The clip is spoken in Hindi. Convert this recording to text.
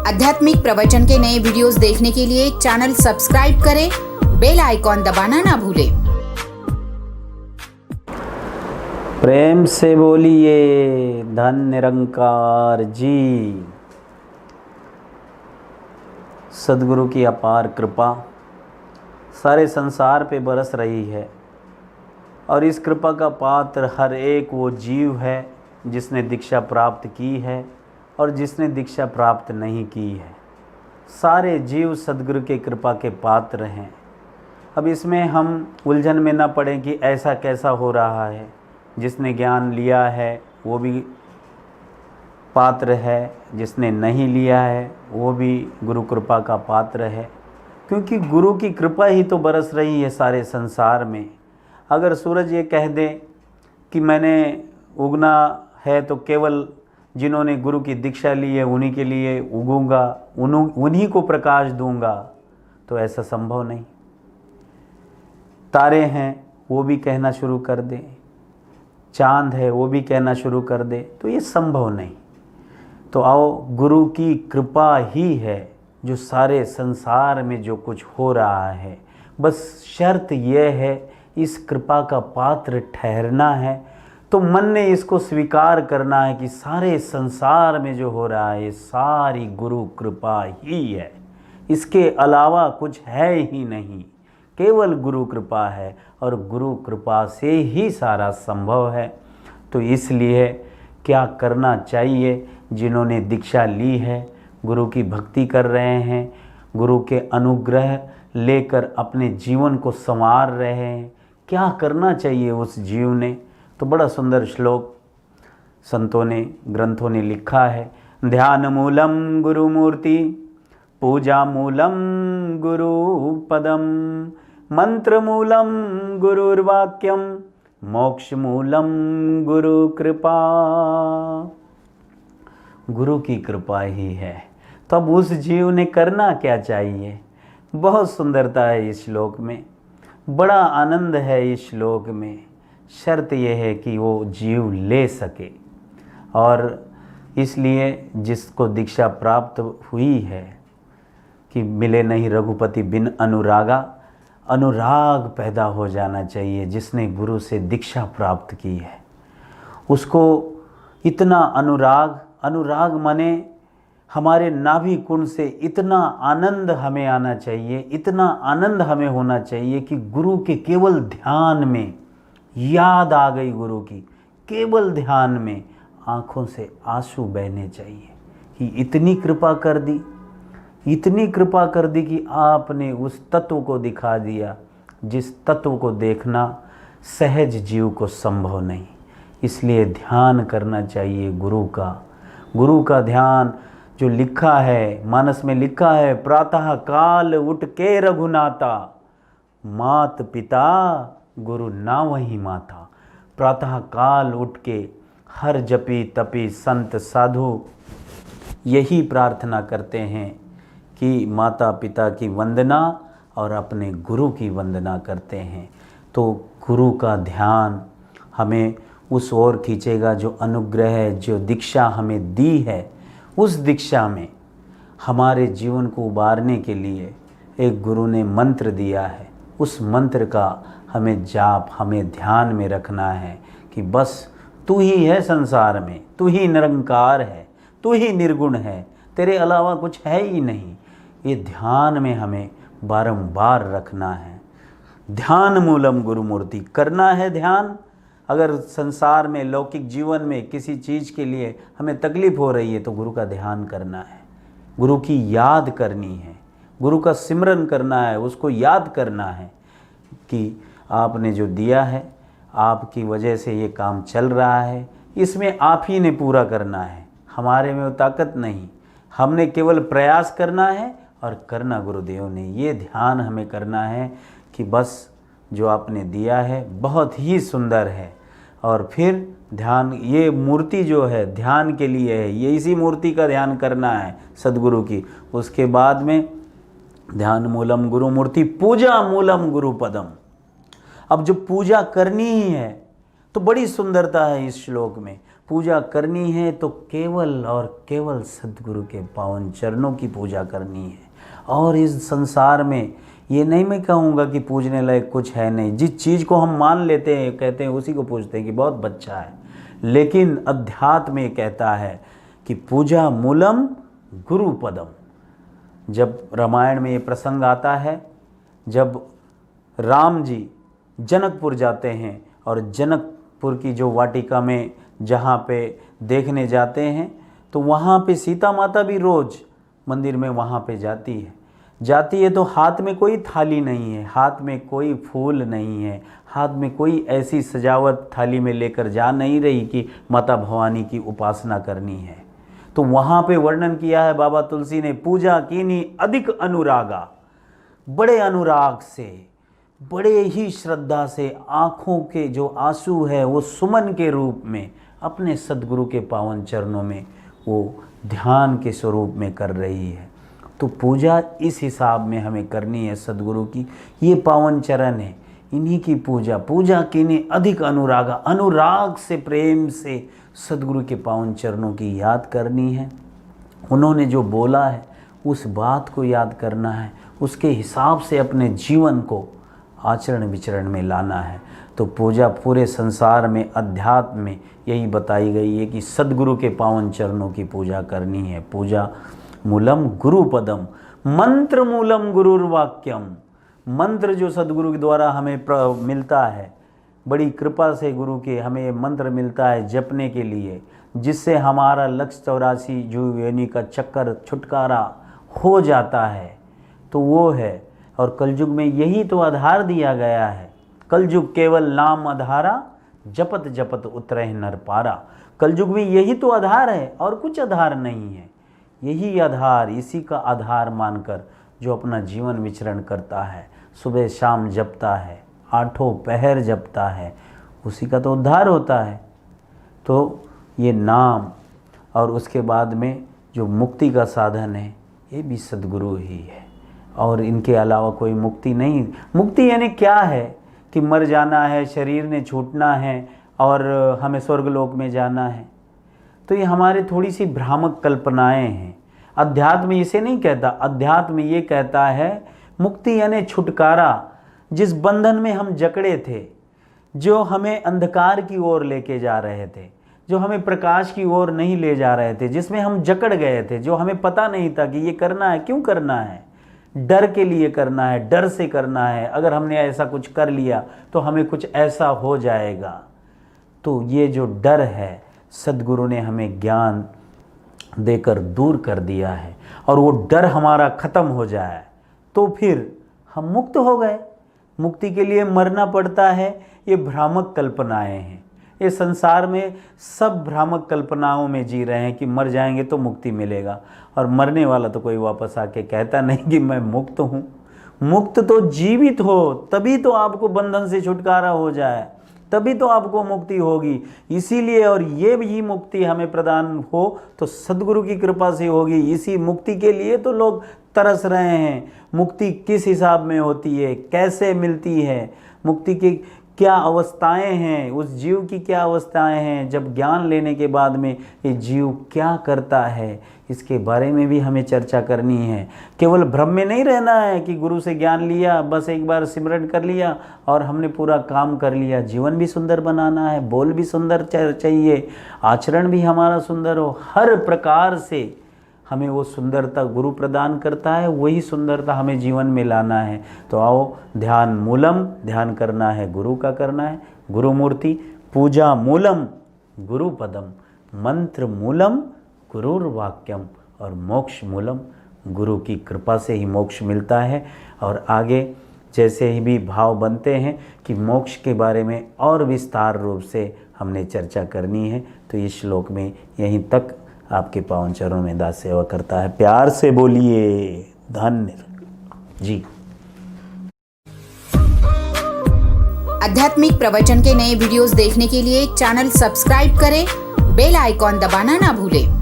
आध्यात्मिक प्रवचन के नए वीडियोस देखने के लिए चैनल सब्सक्राइब करें, बेल आइकॉन दबाना ना भूलें। प्रेम से बोलिए धन निरंकार जी। सद्गुरु की अपार कृपा सारे संसार पे बरस रही है और इस कृपा का पात्र हर एक वो जीव है जिसने दीक्षा प्राप्त की है और जिसने दीक्षा प्राप्त नहीं की है। सारे जीव सद्गुरु के कृपा के पात्र हैं। अब इसमें हम उलझन में ना पड़ें कि ऐसा कैसा हो रहा है। जिसने ज्ञान लिया है वो भी पात्र है, जिसने नहीं लिया है वो भी गुरु कृपा का पात्र है, क्योंकि गुरु की कृपा ही तो बरस रही है सारे संसार में। अगर सूरज ये कह दे कि मैंने उगना है तो केवल जिन्होंने गुरु की दीक्षा ली है उन्हीं के लिए उगूंगा, उन्हीं को प्रकाश दूंगा, तो ऐसा संभव नहीं। तारे हैं वो भी कहना शुरू कर दें, चांद है वो भी कहना शुरू कर दे, तो ये संभव नहीं। तो आओ, गुरु की कृपा ही है जो सारे संसार में जो कुछ हो रहा है। बस शर्त यह है इस कृपा का पात्र ठहरना है, तो मन ने इसको स्वीकार करना है कि सारे संसार में जो हो रहा है सारी गुरु कृपा ही है, इसके अलावा कुछ है ही नहीं, केवल गुरु कृपा है और गुरु कृपा से ही सारा संभव है। तो इसलिए क्या करना चाहिए? जिन्होंने दीक्षा ली है, गुरु की भक्ति कर रहे हैं, गुरु के अनुग्रह लेकर अपने जीवन को संवार रहे हैं, क्या करना चाहिए उस जीव ने? तो बड़ा सुंदर श्लोक संतों ने, ग्रंथों ने लिखा है। ध्यान मूलम गुरु मूर्ति, पूजा मूलम गुरु पदम, मंत्र मूलम गुरुर्वाक्यम, मोक्ष मूलम गुरु कृपा। गुरु की कृपा ही है। तो अब उस जीव ने करना क्या चाहिए? बहुत सुंदरता है इस श्लोक में, बड़ा आनंद है इस श्लोक में। शर्त यह है कि वो जीव ले सके, और इसलिए जिसको दीक्षा प्राप्त हुई है कि मिले नहीं रघुपति बिन अनुरागा, अनुराग पैदा हो जाना चाहिए। जिसने गुरु से दीक्षा प्राप्त की है उसको इतना अनुराग, अनुराग माने हमारे नाभि कुंड से इतना आनंद हमें आना चाहिए, इतना आनंद हमें होना चाहिए कि गुरु के केवल ध्यान में याद आ गई, गुरु की केवल ध्यान में आँखों से आंसू बहने चाहिए कि इतनी कृपा कर दी, इतनी कृपा कर दी कि आपने उस तत्व को दिखा दिया जिस तत्व को देखना सहज जीव को संभव नहीं। इसलिए ध्यान करना चाहिए गुरु का। गुरु का ध्यान जो लिखा है, मानस में लिखा है, प्रातः काल उठ के रघुनाथा, मात पिता गुरु ना वही माता। प्रातः काल उठ के हर जपी तपी संत साधु यही प्रार्थना करते हैं कि माता पिता की वंदना और अपने गुरु की वंदना करते हैं। तो गुरु का ध्यान हमें उस ओर खींचेगा जो अनुग्रह है, जो दीक्षा हमें दी है, उस दीक्षा में हमारे जीवन को उबारने के लिए एक गुरु ने मंत्र दिया है। उस मंत्र का हमें जाप, हमें ध्यान में रखना है कि बस तू ही है संसार में, तू ही निरंकार है, तू ही निर्गुण है, तेरे अलावा कुछ है ही नहीं। ये ध्यान में हमें बारंबार रखना है। ध्यान मूलम गुरु मूर्ति, करना है ध्यान। अगर संसार में, लौकिक जीवन में किसी चीज़ के लिए हमें तकलीफ़ हो रही है तो गुरु का ध्यान करना है, गुरु की याद करनी है, गुरु का सिमरन करना है, उसको याद करना है कि आपने जो दिया है, आपकी वजह से ये काम चल रहा है, इसमें आप ही ने पूरा करना है, हमारे में वो ताकत नहीं, हमने केवल प्रयास करना है और करना गुरुदेव ने। ये ध्यान हमें करना है कि बस जो आपने दिया है बहुत ही सुंदर है। और फिर ध्यान, ये मूर्ति जो है ध्यान के लिए है, ये इसी मूर्ति का ध्यान करना है सद्गुरु की। उसके बाद में ध्यान मूलम गुरु मूर्ति, पूजा मूलम गुरु पदम। अब जो पूजा करनी ही है तो बड़ी सुंदरता है इस श्लोक में। पूजा करनी है तो केवल और केवल सद्गुरु के पावन चरणों की पूजा करनी है। और इस संसार में ये नहीं मैं कहूँगा कि पूजने लायक कुछ है नहीं, जिस चीज़ को हम मान लेते हैं कहते हैं उसी को पूजते हैं कि बहुत बच्चा है, लेकिन अध्यात्म में कहता है कि पूजा मूलम गुरु पदम। जब रामायण में ये प्रसंग आता है, जब राम जी जनकपुर जाते हैं और जनकपुर की जो वाटिका में जहाँ पे देखने जाते हैं तो वहाँ पे सीता माता भी रोज़ मंदिर में वहाँ पे जाती है तो हाथ में कोई थाली नहीं है, हाथ में कोई फूल नहीं है, हाथ में कोई ऐसी सजावट थाली में लेकर जा नहीं रही कि माता भवानी की उपासना करनी है। तो वहाँ पे वर्णन किया है बाबा तुलसी ने, पूजा कीनी अधिक अनुरागा, बड़े अनुराग से, बड़े ही श्रद्धा से, आँखों के जो आंसू है वो सुमन के रूप में अपने सद्गुरु के पावन चरणों में वो ध्यान के स्वरूप में कर रही है। तो पूजा इस हिसाब में हमें करनी है सद्गुरु की। ये पावन चरण है, इन्हीं की पूजा कीने अधिक अनुरागा, अनुराग से, प्रेम से सद्गुरु के पावन चरणों की याद करनी है। उन्होंने जो बोला है उस बात को याद करना है, उसके हिसाब से अपने जीवन को आचरण विचरण में लाना है। तो पूजा पूरे संसार में, अध्यात्म में यही बताई गई है कि सद्गुरु के पावन चरणों की पूजा करनी है। पूजा मूलम गुरु पदम, मंत्र मूलम गुरुर्वाक्यम। मंत्र जो सद्गुरु के द्वारा हमें मिलता है, बड़ी कृपा से गुरु के हमें ये मंत्र मिलता है जपने के लिए, जिससे हमारा लक्ष्य 84 जो योनि का चक्कर छुटकारा हो जाता है, तो वो है। और कलयुग में यही तो आधार दिया गया है। कलयुग केवल नाम आधारा, जपत जपत उतरहि नर पारा। कलयुग में यही तो आधार है और कुछ आधार नहीं है। यही आधार, इसी का आधार मानकर जो अपना जीवन विचरण करता है, सुबह शाम जपता है, आठों पहर जपता है, उसी का तो उद्धार होता है। तो ये नाम और उसके बाद में जो मुक्ति का साधन है ये भी सद्गुरु ही है, और इनके अलावा कोई मुक्ति नहीं। मुक्ति यानी क्या है कि मर जाना है, शरीर ने छूटना है और हमें स्वर्गलोक में जाना है। तो ये हमारे थोड़ी सी भ्रामक कल्पनाएं हैं। अध्यात्म इसे नहीं कहता, अध्यात्म ये कहता है मुक्ति यानी छुटकारा। जिस बंधन में हम जकड़े थे, जो हमें अंधकार की ओर लेके जा रहे थे, जो हमें प्रकाश की ओर नहीं ले जा रहे थे, जिसमें हम जकड़ गए थे, जो हमें पता नहीं था कि ये करना है, क्यों करना है, डर के लिए करना है, डर से करना है, अगर हमने ऐसा कुछ कर लिया तो हमें कुछ ऐसा हो जाएगा। तो ये जो डर है सद्गुरु ने हमें ज्ञान देकर दूर कर दिया है, और वो डर हमारा ख़त्म हो जाए तो फिर हम मुक्त हो गए। मुक्ति के लिए मरना पड़ता है, ये भ्रामक कल्पनाएं हैं। ये संसार में सब भ्रामक कल्पनाओं में जी रहे हैं कि मर जाएंगे तो मुक्ति मिलेगा, और मरने वाला तो कोई वापस आके कहता नहीं कि मैं मुक्त हूँ। मुक्त तो जीवित हो, तभी तो आपको बंधन से छुटकारा हो जाए, तभी तो आपको मुक्ति होगी। इसीलिए, और ये भी मुक्ति हमें प्रदान हो तो सद्गुरु की कृपा से होगी। इसी मुक्ति के लिए तो लोग तरस रहे हैं। मुक्ति किस हिसाब में होती है, कैसे मिलती है, मुक्ति की क्या अवस्थाएं हैं, उस जीव की क्या अवस्थाएं हैं, जब ज्ञान लेने के बाद में ये जीव क्या करता है, इसके बारे में भी हमें चर्चा करनी है। केवल भ्रम में नहीं रहना है कि गुरु से ज्ञान लिया, बस एक बार सिमरन कर लिया और हमने पूरा काम कर लिया। जीवन भी सुंदर बनाना है, बोल भी सुंदर चाहिए, आचरण भी हमारा सुंदर हो। हर प्रकार से हमें वो सुंदरता गुरु प्रदान करता है, वही सुंदरता हमें जीवन में लाना है। तो आओ, ध्यान मूलम, ध्यान करना है गुरु का करना है, गुरु मूर्ति। पूजा मूलम गुरु पदम, मंत्र मूलम गुरुर्वाक्यम, और मोक्ष मूलम, गुरु की कृपा से ही मोक्ष मिलता है। और आगे जैसे ही भी भाव बनते हैं कि मोक्ष के बारे में और विस्तार रूप से हमने चर्चा करनी है, तो इस श्लोक में यहीं तक आपके पावन चरणों में दास सेवा करता है। प्यार से बोलिए धन्य जी। आध्यात्मिक प्रवचन के नए वीडियोस देखने के लिए चैनल सब्सक्राइब करें, बेल आइकॉन दबाना ना भूलें।